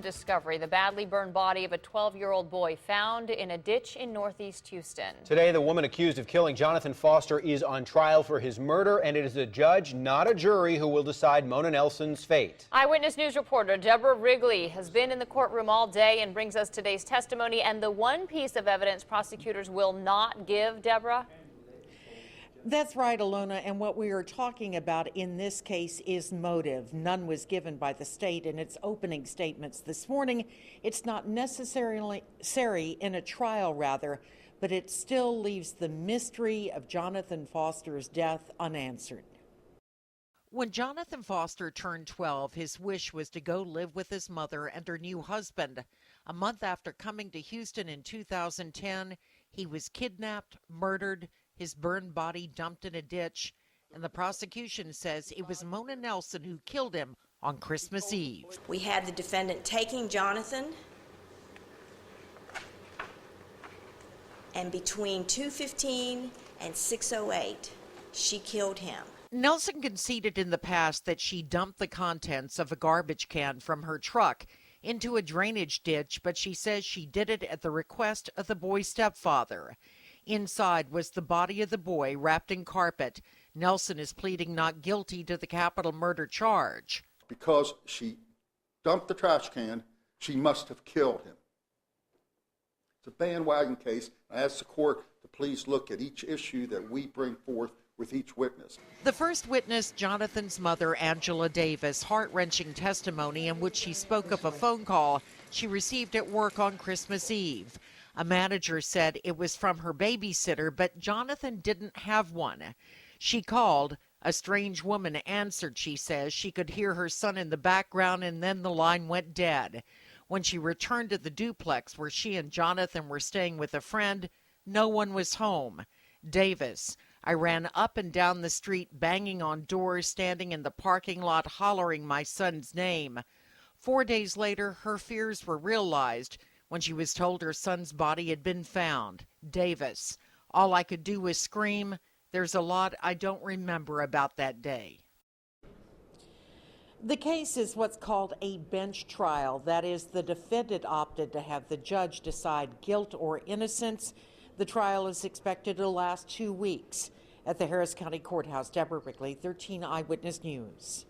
discovery. The badly burned body of a 12-year-old boy found in a ditch in northeast Houston. Today, the woman accused of killing Jonathan Foster is on trial for his murder, and it is a judge, not a jury, who will decide Mona Nelson's fate. Eyewitness News reporter Deborah Wrigley has been in the courtroom all day and brings us today's testimony and the one piece of evidence prosecutors will not give. Deborah? That's right, Alona, and what we are talking about in this case is motive. None was given by the state in its opening statements this morning. It's not necessarily in a trial, but it still leaves the mystery of Jonathan Foster's death unanswered. When Jonathan Foster turned 12, his wish was to go live with his mother and her new husband. A month after coming to Houston in 2010, he was kidnapped, murdered, his burned body dumped in a ditch, and the prosecution says it was Mona Nelson who killed him on Christmas Eve. We had the defendant taking Jonathan, and between 2:15 and 6:08, she killed him. Nelson conceded in the past that she dumped the contents of a garbage can from her truck into a drainage ditch, but she says she did it at the request of the boy's stepfather. Inside was the body of the boy wrapped in carpet. Nelson is pleading not guilty to the capital murder charge. Because she dumped the trash can, she must have killed him. It's a bandwagon case. I ask the court to please look at each issue that we bring forth with each witness. The first witness, Jonathan's mother, Angela Davis, heart-wrenching testimony in which she spoke of a phone call she received at work on Christmas Eve. A manager said it was from her babysitter, but Jonathan didn't have one. She called. A strange woman answered, she says. She could hear her son in the background, and then the line went dead. When she returned to the duplex where she and Jonathan were staying with a friend, no one was home. Davis: I ran up and down the street, banging on doors, standing in the parking lot, hollering my son's name. 4 days later, her fears were realized when she was told her son's body had been found. Davis: all I could do was scream. There's a lot I don't remember about that day. The case is what's called a bench trial. That is, the defendant opted to have the judge decide guilt or innocence. The trial is expected to last 2 weeks. At the Harris County Courthouse, Deborah Wrigley, 13 Eyewitness News.